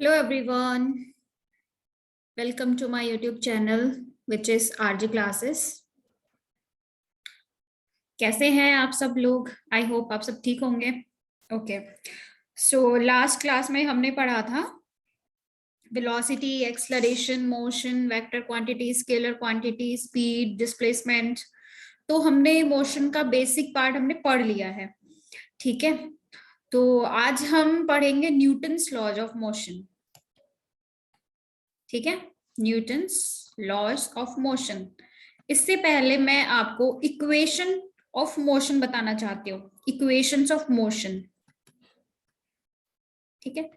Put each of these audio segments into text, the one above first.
Hello everyone, welcome to my YouTube channel which is RJ Classes. कैसे हैं आप सब लोग? आई होप आप सब ठीक होंगे. ओके, सो लास्ट क्लास में हमने पढ़ा था velocity, acceleration, motion, vector quantity, scalar quantity, speed, displacement. तो हमने मोशन का बेसिक पार्ट हमने पढ़ लिया है. ठीक है, तो आज हम पढ़ेंगे न्यूटन्स लॉज ऑफ मोशन. ठीक है, न्यूटन्स लॉज ऑफ मोशन. इससे पहले मैं आपको इक्वेशन ऑफ मोशन बताना चाहती हूँ. Equations of motion. ठीक है,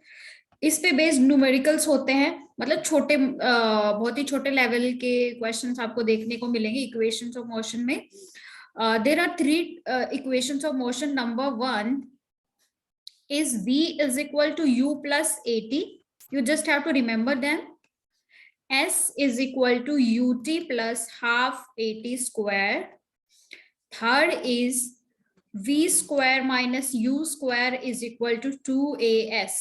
इस पे बेस्ड न्यूमेरिकल्स होते हैं, मतलब छोटे बहुत ही छोटे लेवल के क्वेश्चंस आपको देखने को मिलेंगे इक्वेशंस ऑफ मोशन में. There are three equations of motion. Number one is v is equal to u plus at. You just have to remember them. S is equal to ut plus half at square. Third is v square minus u square is equal to 2as.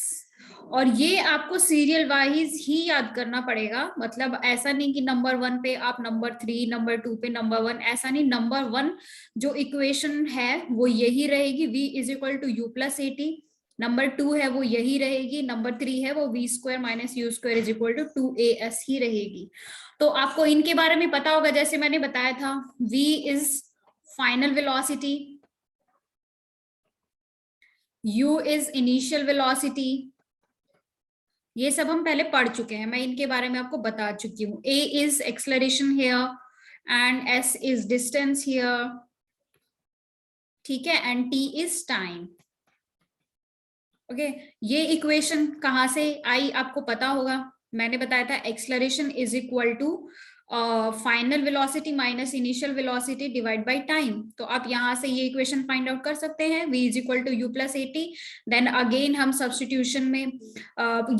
और ये आपको serial wise ही याद करना पड़ेगा. मतलब ऐसा नहीं कि नंबर वन पे आप नंबर थ्री, नंबर टू पे नंबर वन, ऐसा नहीं. नंबर वन जो इक्वेशन है वो यही रहेगी, v is equal to u plus a t. Number two है वो यही रहेगी. नंबर थ्री है वो v square minus u square is equal to 2as ही रहेगी. तो आपको इनके बारे में पता होगा. जैसे मैंने बताया था, v is final velocity, u is initial velocity. ये सब हम पहले पढ़ चुके हैं, मैं इनके बारे में आपको बता चुकी हूँ. a is acceleration here and s is distance here. ठीक है, and t is time. Okay, ये इक्वेशन कहाँ से आई आपको पता होगा. मैंने बताया था acceleration is equal to final velocity minus initial velocity divide by time. तो आप यहाँ से ये इक्वेशन फाइंड आउट कर सकते हैं, v is equal to u plus a t. Then again हम सब्स्टिट्यूशन में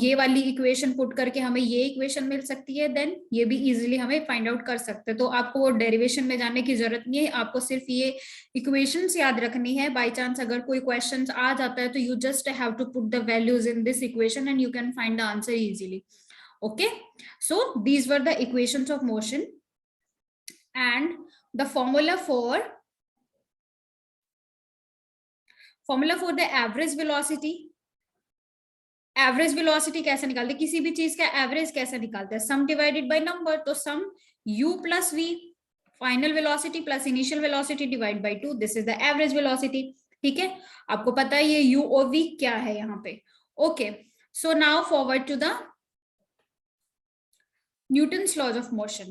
ये वाली इक्वेशन पुट करके हमें ये इक्वेशन मिल सकती है. देन ये भी इजीली हमें फाइंड आउट कर सकते हैं. तो आपको वो डेरिवेशन में जाने की जरूरत नहीं है, आपको सिर्फ ये इक्वेशंस याद रखनी है. बाय चांस अगर कोई क्वेश्चन आ जाता है तो you just have to put the values in this equation and you can find the answer easily. Okay, so these were the equations of motion and the formula for the average velocity. Average velocity कैसे निकालते हैं, किसी भी चीज का average कैसे निकालते हैं, सम डिवाइडेड बाय नंबर. तो सम u plus v, final velocity plus initial velocity divide bye 2, this is the average velocity. ठीक है, आपको पता है ये u और v क्या है यहाँ पे. Okay, so now forward to the Newton's laws of motion.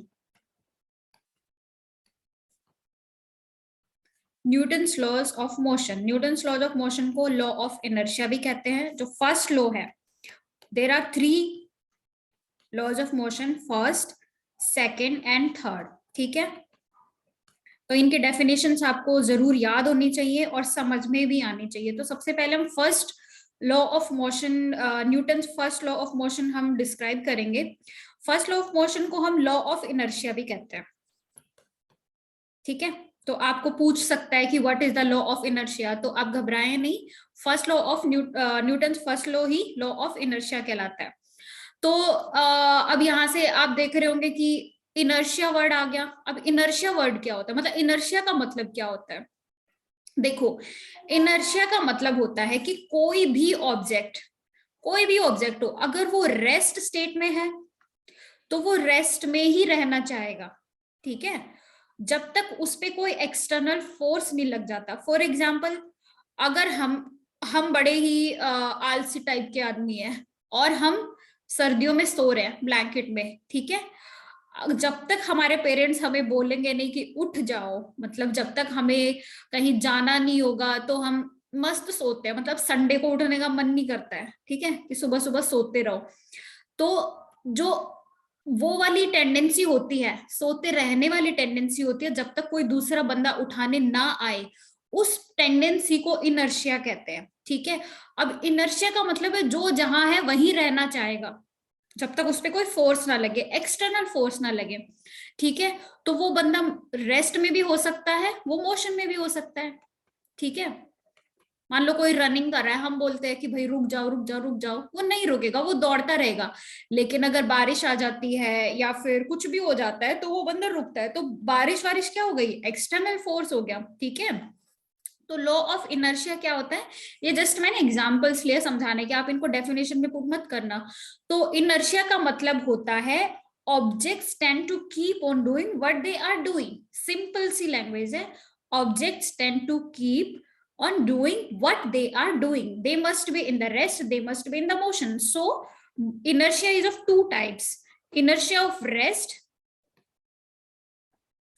Newton's laws of motion. Newton's laws of motion को law of inertia भी कहते हैं. जो first law है, there are three laws of motion, first, second and third. ठीक है, तो इनके डेफिनेशंस आपको जरूर याद होनी चाहिए और समझ में भी आनी चाहिए. तो सबसे पहले हम first law of motion, Newton's first law of motion हम डिस्क्राइब करेंगे. फर्स्ट लॉ ऑफ मोशन को हम लॉ ऑफ इनर्शिया भी कहते हैं. ठीक है, तो आपको पूछ सकता है कि what is the law of inertia, तो आप घबराएं नहीं. First law of Newton's first law he law of inertia कहलाता है. तो अब यहां से आप देख रहे होंगे कि इनर्शिया वर्ड आ गया. अब इनर्शिया वर्ड क्या होता है, मतलब इनर्शिया का मतलब क्या होता है. देखो, इनर्शिया का मतलब होता है कि कोई भी ऑब्जेक्ट हो, अगर वो रेस्ट स्टेट में है तो वो रेस्ट में ही रहना चाहेगा. ठीक है, जब तक उस पे कोई एक्सटर्नल फोर्स नहीं लग जाता. फॉर एग्जाम्पल, अगर हम बड़े ही आलसी टाइप के आदमी हैं और हम सर्दियों में सो रहे हैं ब्लैंकेट में. ठीक है, जब तक हमारे पेरेंट्स हमें बोलेंगे नहीं कि उठ जाओ, मतलब जब तक हमें कहीं जाना नहीं होगा तो हम मस्त सोते हैं. मतलब संडे को उठने का मन नहीं करता है. ठीक है, कि सुबह सुबह सोते रहो. तो जो वो वाली टेंडेंसी होती है, सोते रहने वाली टेंडेंसी होती है, जब तक कोई दूसरा बंदा उठाने ना आए, उस टेंडेंसी को इनर्शिया कहते हैं. ठीक है, अब इनर्शिया का मतलब है जो जहां है वहीं रहना चाहेगा जब तक उस पर कोई फोर्स ना लगे, एक्सटर्नल फोर्स ना लगे. ठीक है, तो वो बंदा रेस्ट में भी हो सकता है, वो मोशन में भी हो सकता है. ठीक है, मान लो कोई रनिंग कर रहा है, हम बोलते हैं कि भाई रुक जाओ रुक जाओ रुक जाओ, वो नहीं रुकेगा, वो दौड़ता रहेगा। लेकिन अगर बारिश आ जाती है या फिर कुछ भी हो जाता है तो वो बंदा रुकता है। तो बारिश वारिश क्या हो गई, एक्सटर्नल फोर्स हो गया, ठीक है। तो लॉ ऑफ इनर्शिया क्या होता है, ये जस्ट मैंने एग्जांपल्स लिए समझाने के, आप इनको डेफिनेशन में पुट मत करना। तो इनर्शिया का मतलब होता है objects tend to keep on doing what they are doing. Simple सी लैंग्वेज है, objects tend to keep on doing what they are doing. They must be in the rest, they must be in the motion. So inertia is of two types. Inertia of rest,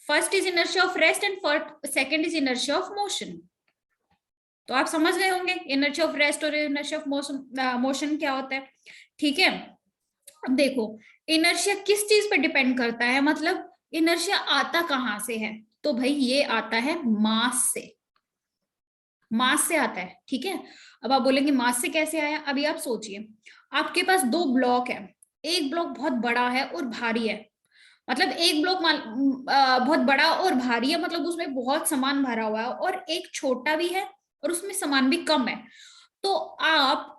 first is inertia of rest and second is inertia of motion. तो आप समझ गए होंगे inertia of rest और inertia of motion क्या होता है, ठीक है। अब देखो इनर्शिया किस चीज पे डिपेंड करता है, मतलब इनर्शिया आता कहां से है, तो भाई ये आता है मास से, मास से आता है, ठीक है। अब आप बोलेंगे मास से कैसे आया, अभी आप सोचिए आपके पास दो ब्लॉक है, एक ब्लॉक बहुत बड़ा है और भारी है, मतलब एक ब्लॉक बहुत बड़ा और भारी है, मतलब उसमें बहुत सामान भरा हुआ है, और एक छोटा भी है और उसमें सामान भी कम है। तो आप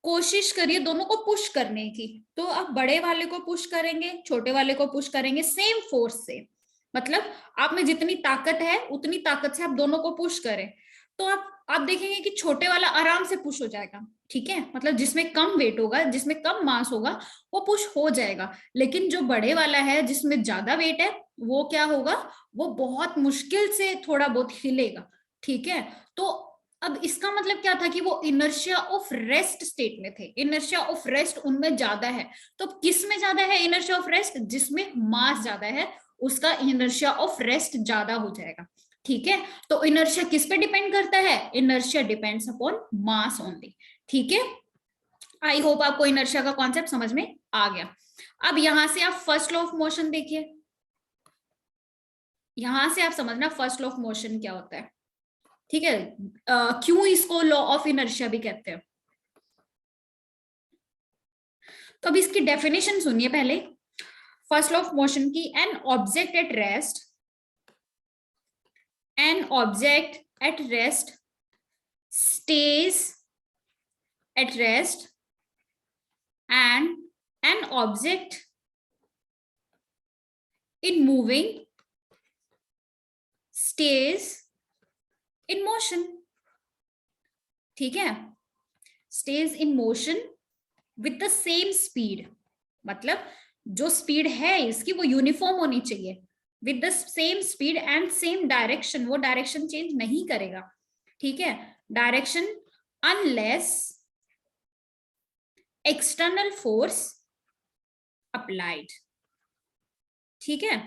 कोशिश करिए दोनों को पुश करने की, तो आप बड़े वाले को पुश करेंगे, छोटे वाले को पुश करेंगे सेम फोर्स से, मतलब आप में जितनी ताकत है उतनी ताकत से आप दोनों को पुश करें, तो आप देखेंगे कि छोटे वाला आराम से पुश हो जाएगा, ठीक है। मतलब जिसमें कम वेट होगा, जिसमें कम मास होगा, वो पुश हो जाएगा। लेकिन जो बड़े वाला है जिसमें ज्यादा वेट है, वो क्या होगा, वो बहुत मुश्किल से थोड़ा बहुत हिलेगा, ठीक है। तो अब इसका मतलब क्या था कि वो इनर्शिया ऑफ रेस्ट स्टेट में थे, इनर्शिया ऑफ रेस्ट उनमें ज्यादा है। तो किस में ज्यादा है इनर्शिया ऑफ रेस्ट, जिसमें मास ज्यादा है उसका इनर्शिया ऑफ रेस्ट ज्यादा हो जाएगा, ठीक है। तो इनर्शिया किस पे डिपेंड करता है, inertia depends upon mass only, ठीक है। आई होप आपको इनर्शिया का कॉन्सेप्ट समझ में आ गया। अब यहां से आप फर्स्ट लॉ ऑफ मोशन देखिए, यहां से आप समझना फर्स्ट लॉ ऑफ मोशन क्या होता है, ठीक है। क्यों इसको लॉ ऑफ इनर्शिया भी कहते हैं। तो अब इसकी डेफिनेशन सुनिए पहले फर्स्ट लॉ ऑफ मोशन की, an object at rest, an object at rest stays at rest and an object in moving stays in motion, ठीक है। stays in motion with the same speed, मतलब जो speed है इसकी वो uniform होनी चाहिए, with the same speed and same direction, वो डायरेक्शन चेंज नहीं करेगा, ठीक है। Direction unless external force applied, ठीक है।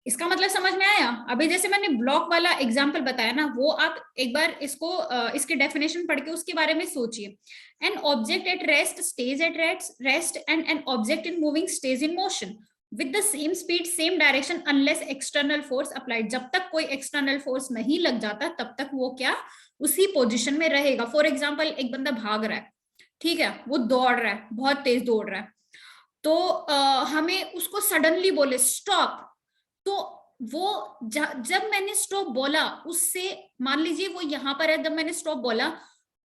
इसका मतलब समझ में आया। अभी जैसे मैंने ब्लॉक वाला एग्जांपल बताया ना, वो आप एक बार इसको इसकी डेफिनेशन पढ़ के उसके बारे में सोचिए। An object at rest stage at rest and an object in moving stage in motion with the same speed same direction unless external force applied। जब तक कोई एक्सटर्नल फोर्स नहीं लग जाता तब तक वो क्या उसी पोजीशन में रहेगा। फॉर एग्जांपल एक बंदा भाग रहा है, ठीक है, वो दौड़ रहा है, बहुत तेज दौड़ रहा है, तो हमें उसको सडनली बोले स्टॉप, तो वो जब मैंने स्टॉप बोला उससे, मान लीजिए वो यहां पर है, जब मैंने स्टॉप बोला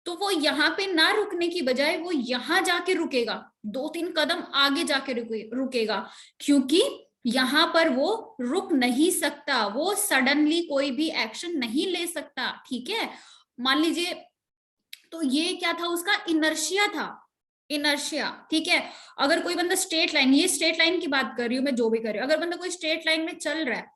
तो वो यहाँ पे ना रुकने की बजाय वो यहां जाके रुकेगा, 2-3 कदम आगे जाके रुकेगा, क्योंकि यहां पर वो रुक नहीं सकता, वो सडनली कोई भी एक्शन नहीं ले सकता, ठीक है। मान लीजिए तो ये क्या था, उसका इनर्शिया था, इनर्शिया, ठीक है। अगर कोई बंदा स्ट्रेट लाइन, ये स्ट्रेट लाइन की बात कर रही हूं मैं, जो भी कर रही हूँ, अगर बंदा कोई स्ट्रेट लाइन में चल रहा है,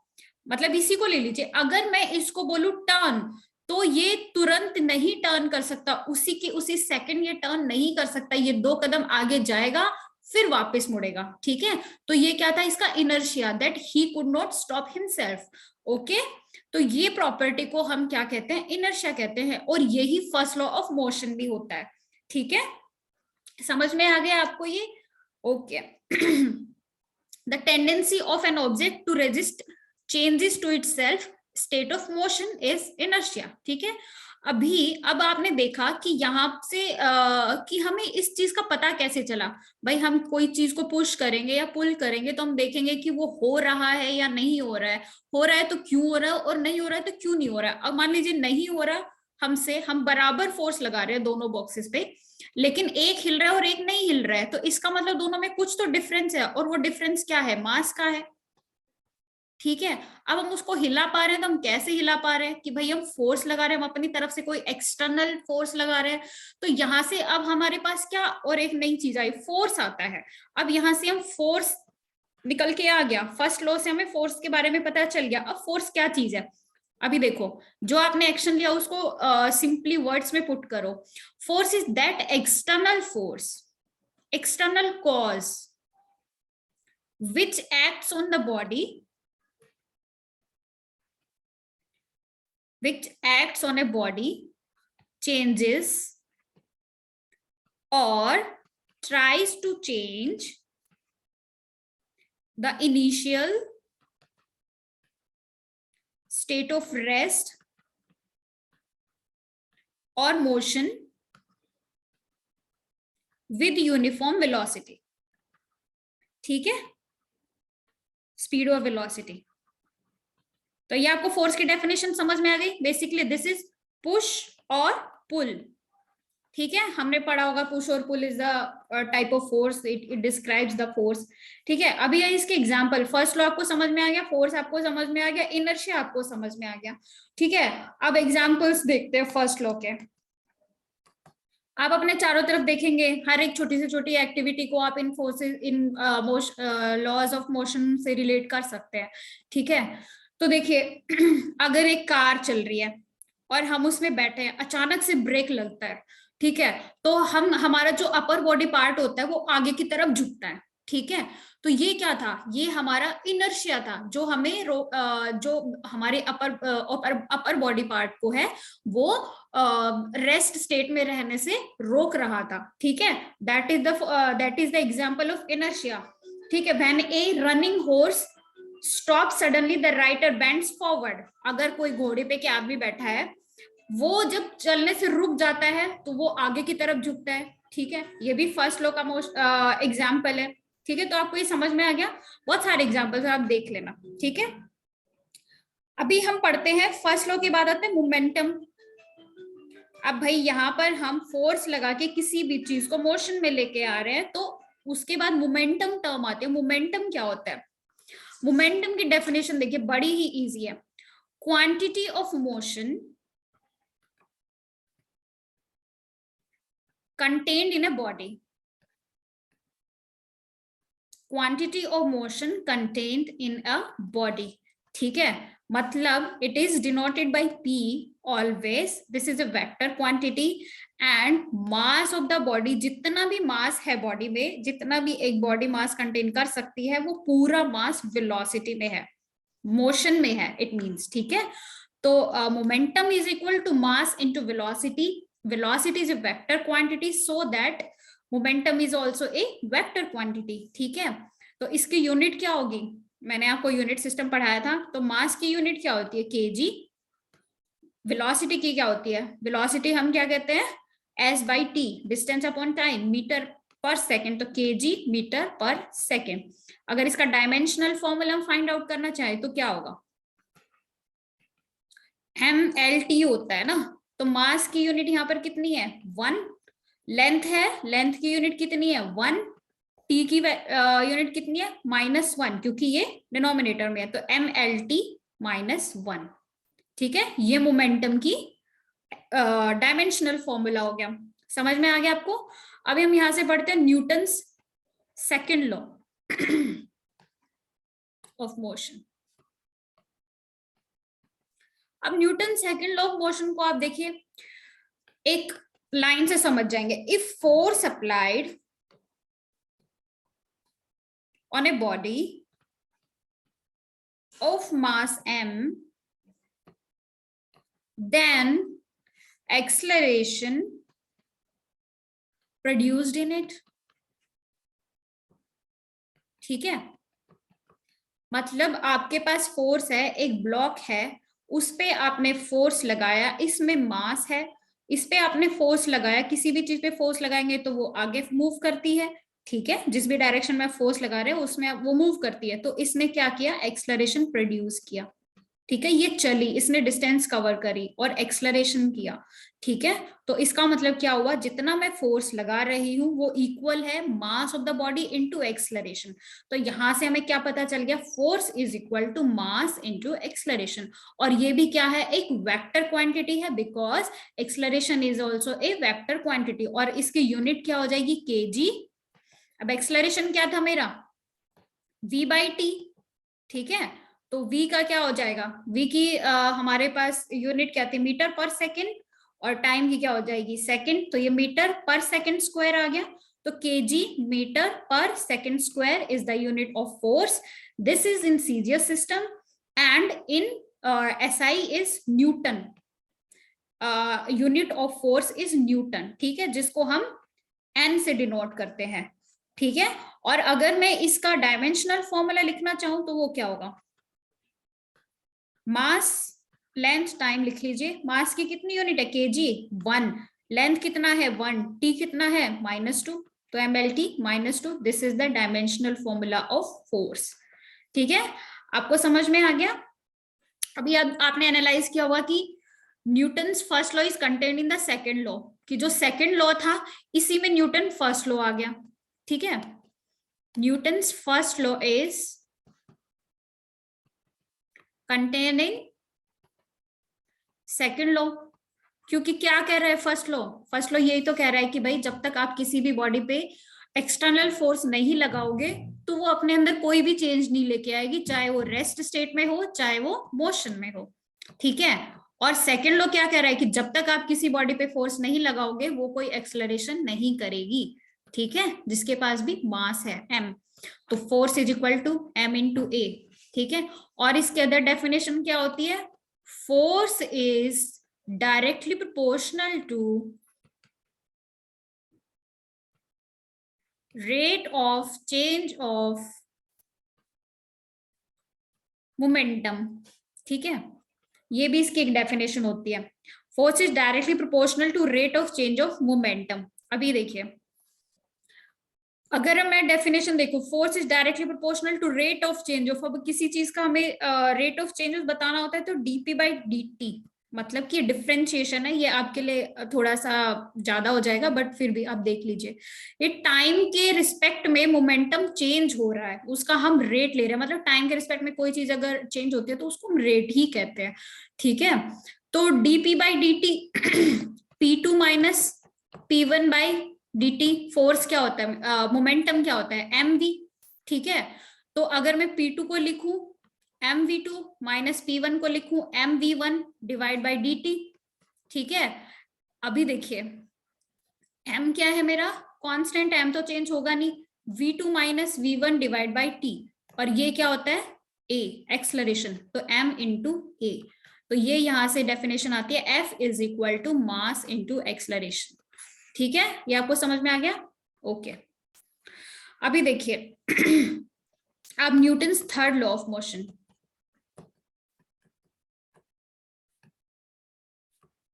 मतलब इसी को ले लीजिए, अगर मैं इसको बोलूं टर्न, तो ये तुरंत नहीं टर्न कर सकता, उसी की उसी सेकंड ये टर्न नहीं कर सकता, ये 2 कदम आगे जाएगा फिर वापस मुड़ेगा, ठीक है। तो ये क्या था इसका inertia, that he could not stop himself, okay. तो ये प्रॉपर्टी को हम क्या कहते हैं, इनर्शिया कहते हैं, और यही फर्स्ट लॉ ऑफ मोशन भी होता है, ठीक है। समझ में आ गया आपको ये, okay. The tendency of an object to resist changes to itself state of motion is inertia, ठीक है। अब आपने देखा कि यहाँ से कि हमें इस चीज का पता कैसे चला। भाई हम कोई चीज को पुश करेंगे या पुल करेंगे तो हम देखेंगे कि वो हो रहा है या नहीं हो रहा है, हो रहा है तो क्यों हो रहा है, और नहीं हो रहा है तो क्यों नहीं हो रहा है। अब मान लीजिए नहीं हो रहा हमसे, हम बराबर फोर्स लगा रहे हैं दोनों बॉक्सेस पे, लेकिन एक हिल रहा है और एक नहीं हिल रहा है, तो इसका मतलब दोनों में कुछ तो डिफरेंस है, और वो डिफरेंस क्या है, मास का है। ठीक है, अब हम उसको हिला पा रहे हैं तो हम कैसे हिला पा रहे हैं कि भाई हम फोर्स लगा रहे हैं, हम अपनी तरफ से कोई एक्सटर्नल फोर्स लगा रहे हैं। तो यहां से अब हमारे पास क्या और एक नई चीज आई, फोर्स आता है। अब यहां से हम फोर्स निकल के आ गया, फर्स्ट लॉ से हमें फोर्स के बारे में पता चल गया। अब फोर्स क्या चीज है, अभी देखो जो आपने एक्शन लिया उसको सिंपली वर्ड्स में पुट करो। Force is that external force, external cause which acts on the body, which acts on a body, changes or tries to change the initial state of rest or motion with uniform velocity. ठीक है, speed और velocity. तो ये आपको force की definition समझ में आ गई। बेसिकली दिस इज पुश और पुल। ठीक है, हमने पढ़ा होगा पुश और pull is the type of force, it describes the force. ठीक है, अभी इसके एग्जांपल, फर्स्ट लॉ आपको समझ में आ गया, फोर्स आपको समझ में आ गया, इनर्शिया आपको समझ में आ गया। ठीक है, अब एग्जांपल्स देखते हैं फर्स्ट लॉ के। आप अपने चारों तरफ देखेंगे, हर एक छोटी से छोटी एक्टिविटी को आप in forces, in laws of motion से रिलेट कर सकते हैं। ठीक है, तो देखिए अगर एक कार चल रही है और हम उसमें बैठे हैं, अचानक से ब्रेक लगता है, ठीक है, तो हम, हमारा जो अपर बॉडी पार्ट होता है वो आगे की तरफ झुकता है। ठीक है, तो ये क्या था, ये हमारा इनर्शिया था, जो हमें जो हमारे अपर बॉडी पार्ट को है वो रेस्ट स्टेट में रहने से रोक रहा था। ठीक है, that is the example of inertia. ठीक है, when a running horse stop suddenly the rider bends forward, अगर कोई घोड़े पे के आदमी बैठा है, वो जब चलने से रुक जाता है तो वो आगे की तरफ झुकता है। ठीक है, ये भी फर्स्ट लॉ का एग्जाम्पल है। ठीक है, तो आपको ये समझ में आ गया, बहुत सारे एग्जाम्पल्स आप देख लेना। ठीक है, अभी हम पढ़ते हैं फर्स्ट लॉ के बाद आते हैं मोमेंटम। अब भाई यहाँ पर हम फोर्स लगा के किसी भी चीज को मोशन में लेके आ रहे हैं, तो उसके बाद मोमेंटम टर्म आते हैं। मोमेंटम क्या होता है, मोमेंटम की डेफिनेशन देखिए, बड़ी ही इजी है। Quantity of motion contained in a body, quantity of motion contained in a body। ठीक है, मतलब it is denoted by P always, this is a vector quantity, and mass of the body, जितना भी मास है body में, जितना भी एक बॉडी मास कंटेन कर सकती है, वो पूरा मास वेलोसिटी में है, मोशन में है, इट मींस। ठीक है, तो momentum is equal to mass into velocity. Velocity is a vector quantity, so that momentum is also a vector quantity। ठीक है, तो इसकी यूनिट क्या होगी, मैंने आपको यूनिट सिस्टम पढ़ाया था, तो मास की यूनिट क्या होती है, केजी। वेलोसिटी की क्या होती है, वेलोसिटी हम क्या कहते हैं, s by t, distance upon time, metre per second, तो केजी मीटर पर सेकेंड। अगर इसका डायमेंशनल फॉर्मूला हम फाइंड आउट करना चाहे तो क्या होगा, MLT होता है ना। तो मास की यूनिट यहाँ पर कितनी है, 1। लेंथ है, लेंथ की यूनिट कितनी है, 1। टी की यूनिट कितनी है, -1, क्योंकि ये डिनोमिनेटर में है, तो MLT -1। ठीक है, ये मोमेंटम की डायमेंशनल फॉर्मूला हो गया, समझ में आ गया आपको। अभी हम यहां से पढ़ते हैं Newton's second law of motion. अब Newton second law of motion को आप देखिए, एक लाइन से समझ जाएंगे। If force applied on a body of mass m, then acceleration produced in it। ठीक है, मतलब आपके पास फोर्स है, एक ब्लॉक है, उस पे आपने फोर्स लगाया, इसमें मास है, इस पे आपने फोर्स लगाया, किसी भी चीज पे फोर्स लगाएंगे तो वो आगे मूव करती है, ठीक है, जिस भी डायरेक्शन में आप फोर्स लगा रहे हो उसमें वो मूव करती है। तो इसने क्या किया, एक्सलरेशन प्रोड्यूस किया, ठीक है, ये चली, इसने डिस्टेंस कवर करी और एक्सलरेशन किया, ठीक है। तो इसका मतलब क्या हुआ, जितना मैं फोर्स लगा रही हूं वो इक्वल है mass of the body into acceleration. तो यहां से हमें क्या पता चल गया, force is equal to mass into acceleration. और ये भी क्या है, एक वेक्टर क्वांटिटी है, because acceleration is also a vector quantity, और इसकी यूनिट क्या हो जाएगी, केजी। अब एक्सलरेशन क्या था मेरा, v/t, ठीक है। तो v का क्या हो जाएगा, v की हमारे पास यूनिट क्या थी, मीटर पर सेकंड, और टाइम की क्या हो जाएगी, सेकंड, तो ये मीटर पर सेकंड स्क्वायर आ गया। तो केजी मीटर पर second square is the unit of force. This is in CGS system and in SI is Newton. Unit of force is Newton, ठीक है, जिसको हम एन से डिनोट करते हैं, ठीक है। और अगर मैं इसका डायमेंशनल फॉर्मूला लिखना चाहूं तो वो क्या होगा, मास लेंथ टाइम लिख लीजिए। मास की कितनी यूनिट है, केजी 1, लेंथ कितना है 1, टी कितना है -2, तो mlt -2, this is the dimensional formula of force, ठीक है। आपको समझ में आ गया। अभी आपने एनालाइज किया होगा कि Newton's first law is contained in the second law, कि जो सेकेंड लॉ था इसी में न्यूटन फर्स्ट लॉ आ गया, ठीक है। Newton's first law is contained in second law, क्योंकि क्या कह रहा है फर्स्ट लॉ, फर्स्ट लॉ यही तो कह रहा है कि भाई जब तक आप किसी भी बॉडी पे एक्सटर्नल फोर्स नहीं लगाओगे तो वो अपने अंदर कोई भी चेंज नहीं लेके आएगी, चाहे वो रेस्ट स्टेट में हो चाहे वो मोशन में हो, ठीक है। और सेकेंड लॉ क्या कह रहा है कि जब तक आप किसी बॉडी पे फोर्स नहीं लगाओगे वो कोई एक्सलरेशन नहीं करेगी, ठीक है, जिसके पास भी मास है m। तो force is equal to m into A, ठीक है। और इसके अदर डेफिनेशन क्या होती है, force is directly proportional to rate of change of momentum, ठीक है, ये भी इसकी एक डेफिनेशन होती है, force is directly proportional to rate of change of momentum. अभी देखिए, अगर मैं डेफिनेशन देखूं, force is directly proportional to rate of change of, अब किसी चीज का हमें रेट ऑफ चेंज बताना होता है तो dp/dt, मतलब कि डिफरेंशिएशन है, ये आपके लिए थोड़ा सा ज्यादा हो जाएगा बट फिर भी आप देख लीजिए, ये टाइम के रिस्पेक्ट में मोमेंटम चेंज हो रहा है उसका हम रेट ले रहे हैं, मतलब टाइम के रिस्पेक्ट में कोई चीज अगर चेंज होती है तो उसको हम रेट ही कहते हैं, ठीक है। तो dp/dt p2 minus p1/dt, force क्या होता है, मोमेंटम क्या होता है, mv, ठीक है। तो अगर मैं p2 को लिखूं mv2 माइनस p1 को लिखूं mv1 डिवाइड बाई dt, ठीक है। अभी देखिए m क्या है मेरा, कांस्टेंट, m तो चेंज होगा नहीं, v2 minus v1 divide by t, और ये क्या होता है a, एक्सलरेशन, तो m इंटू a। तो ये यहां से डेफिनेशन आती है F is equal to mass into acceleration, ठीक है, ये आपको समझ में आ गया, ओके। अभी देखिए अब Newton's third law of motion,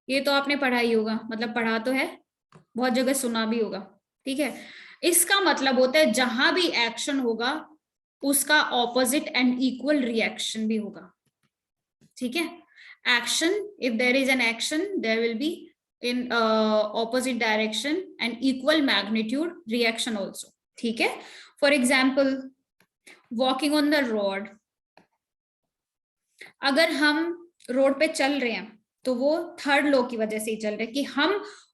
ये तो आपने पढ़ा ही होगा, मतलब पढ़ा तो है, बहुत जगह सुना भी होगा, ठीक है। इसका मतलब होता है जहां भी एक्शन होगा उसका ऑपोजिट एंड इक्वल रिएक्शन भी होगा, ठीक है। Action, if there is an action there will be in opposite direction and equal magnitude reaction also, ठीक है। For example, walking on the road, अगर हम रोड पे चल रहे हैं तो वो थर्ड लॉ की वजह से ही चल रहे हैं कि हम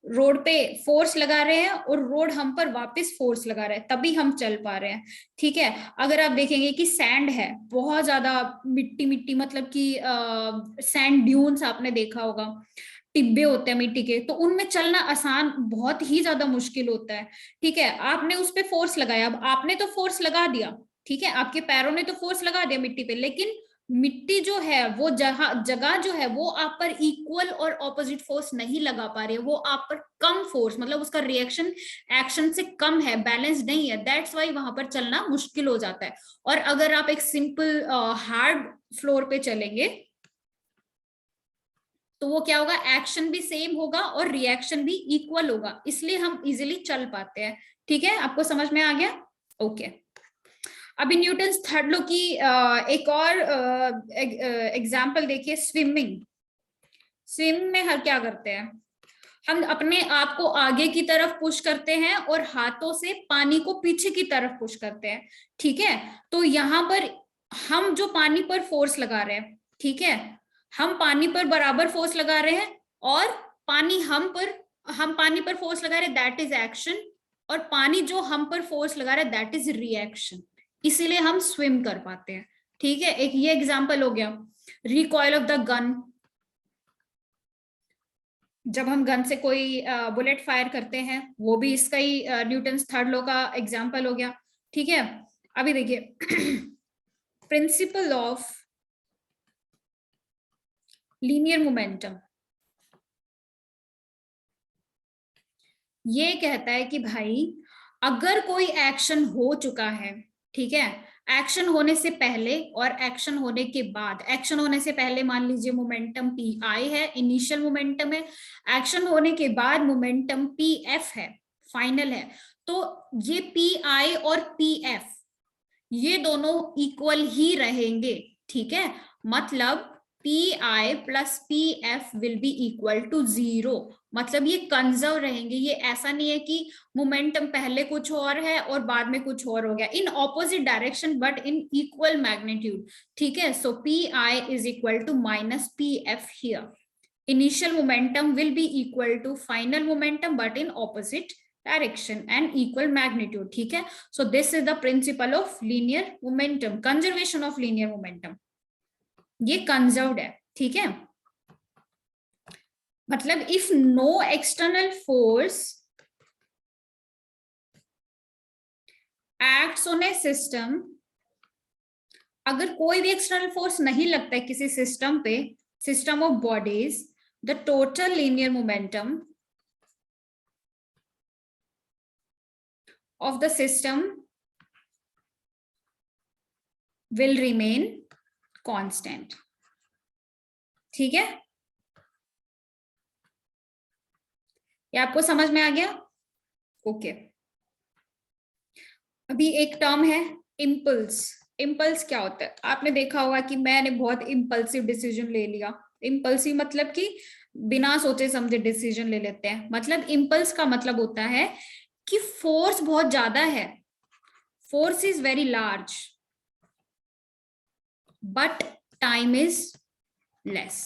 रोड पे फोर्स लगा रहे हैं और रोड हम पर वापस फोर्स लगा रहा है, तभी हम चल पा रहे हैं, ठीक है। अगर आप देखेंगे कि सैंड है, बहुत ज्यादा मिट्टी मिट्टी, मतलब कि सैंड ड्यून्स आपने देखा होगा, टिब्बे होते हैं मिट्टी के, तो उनमें चलना आसान, बहुत ही ज्यादा मुश्किल होता है, ठीक है। आपने उस पे फोर्स लगाया, अब आपने तो फोर्स लगा दिया, ठीक है, आपके पैरों ने तो फोर्स लगा दिया मिट्टी पे, लेकिन मिट्टी जो है वो जगह जो है वो आप पर इक्वल और ऑपोजिट फोर्स नहीं लगा पा रही है, वो आप पर कम फोर्स, मतलब उसका रिएक्शन एक्शन से कम है, बैलेंस नहीं है, दैट्स वाई वहां पर चलना मुश्किल हो जाता है। और अगर आप एक सिंपल हार्ड फ्लोर पे चलेंगे तो वो क्या होगा, एक्शन भी सेम होगा और रिएक्शन भी इक्वल होगा, इसलिए हम इजिली चल पाते हैं। ठीक है, आपको समझ में आ गया? ओके। अभी न्यूटन्स थर्ड लॉ की एक और एग्जाम्पल देखिए, स्विमिंग। स्विमिंग में हम क्या करते हैं, हम अपने आप को आगे की तरफ पुश करते हैं और हाथों से पानी को पीछे की तरफ पुश करते हैं। ठीक है, तो यहाँ पर हम जो पानी पर फोर्स लगा रहे हैं, ठीक है, हम पानी पर बराबर फोर्स लगा रहे हैं, और पानी हम पानी पर फोर्स लगा रहे हैं, दैट इज एक्शन, और पानी जो हम पर फोर्स लगा रहा है दैट इज रिएक्शन, इसीलिए हम स्विम कर पाते हैं। ठीक है, एक ये एग्जाम्पल हो गया। रिकॉइल ऑफ द गन, जब हम गन से कोई बुलेट फायर करते हैं, वो भी इसका ही न्यूटन्स थर्ड लॉ का एग्जाम्पल हो गया। ठीक है, अभी देखिए प्रिंसिपल ऑफ लीनियर मोमेंटम, ये कहता है कि भाई अगर कोई एक्शन हो चुका है, ठीक है, एक्शन होने से पहले और एक्शन होने के बाद, एक्शन होने से पहले मान लीजिए मोमेंटम पी आई है, इनिशियल मोमेंटम है, एक्शन होने के बाद मोमेंटम पी एफ है, फाइनल है, तो ये पी आई और पी एफ ये दोनों इक्वल ही रहेंगे। ठीक है, मतलब p i plus p f will be equal to 0, मतलब ये कंजर्व रहेंगे, ये ऐसा नहीं है कि मोमेंटम पहले कुछ और है और बाद में कुछ और हो गया, in opposite direction but in equal magnitude. ठीक है, so P I is equal to minus P F here, initial momentum will be equal to final momentum but in opposite direction and equal magnitude. ठीक है, so this is the principle of linear momentum, conservation of linear momentum, ये conserved है। ठीक है, मतलब if no external force acts on a system, अगर कोई भी एक्सटर्नल फोर्स नहीं लगता है किसी सिस्टम पे, system of bodies, the total linear momentum of the system will remain constant। ठीक है, ये आपको समझ में आ गया? ओके। अभी एक टर्म है इम्पल्स। इम्पल्स क्या होता है, आपने देखा होगा कि मैंने बहुत इम्पल्सिव डिसीजन ले लिया। इम्पल्सिव मतलब कि बिना सोचे समझे डिसीजन ले लेते हैं, मतलब इम्पल्स का मतलब होता है कि फोर्स बहुत ज्यादा है, force is very large but time is less,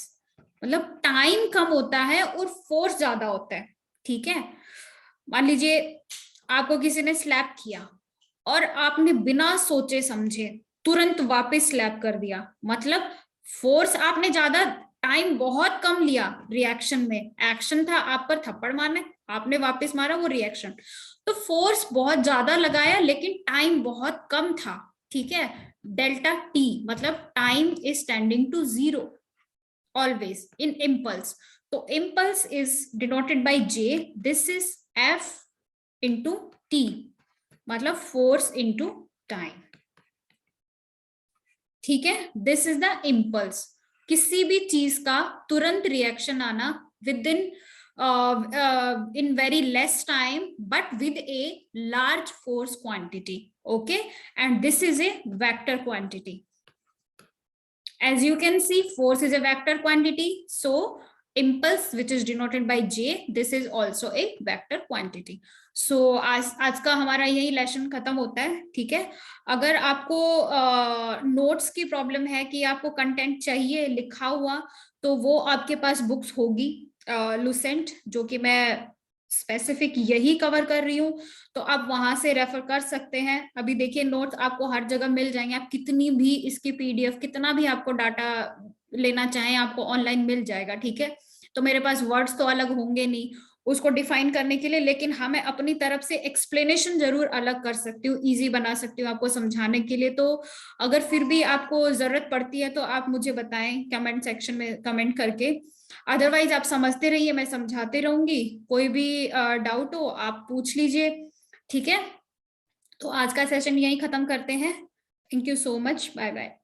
मतलब टाइम कम होता है और फोर्स ज्यादा होता है। ठीक है, मान लीजिए आपको किसी ने स्लैप किया और आपने बिना सोचे समझे तुरंत वापस स्लैप कर दिया, मतलब फोर्स आपने ज्यादा, टाइम बहुत कम लिया रिएक्शन में, एक्शन था आप पर थप्पड़ मारने, आपने वापस मारा, वो रिएक्शन, तो फोर्स बहुत ज्यादा लगाया लेकिन टाइम बहुत कम था। ठीक है, डेल्टा टी मतलब time is tending to 0 always in impulse, तो impulse is denoted by J, this is F into T, मतलब फोर्स इंटू टाइम। ठीक है, दिस इज द इम्पल्स, किसी भी चीज का तुरंत रिएक्शन आना with in very less time but with a large force quantity. Okay, and this is a vector quantity. As you can see, force is a vector quantity, so impulse which is denoted by j, this is also a vector quantity. So आज का हमारा यही lesson खत्म होता है। ठीक है, अगर आपको नोट्स की प्रॉब्लम है कि आपको कंटेंट चाहिए लिखा हुआ, तो वो आपके पास बुक्स होगी लुसेंट, जो कि मैं स्पेसिफिक यही कवर कर रही हूँ, तो आप वहां से रेफर कर सकते हैं। अभी देखिए नोट्स आपको हर जगह मिल जाएंगे, आप कितनी भी इसकी पीडीएफ, कितना भी आपको डाटा लेना चाहें आपको ऑनलाइन मिल जाएगा। ठीक है, तो मेरे पास वर्ड्स तो अलग होंगे नहीं उसको डिफाइन करने के लिए, लेकिन हाँ मैं अपनी तरफ से एक्सप्लेनेशन जरूर अलग कर सकती हूँ, इजी बना सकती हूँ आपको समझाने के लिए। तो अगर फिर भी आपको जरूरत पड़ती है तो आप मुझे बताएं कमेंट सेक्शन में कमेंट करके, अदरवाइज आप समझते रहिए, मैं समझाते रहूंगी, कोई भी डाउट हो आप पूछ लीजिए। ठीक है, तो आज का सेशन यहीं खत्म करते हैं। Thank you so much, bye bye.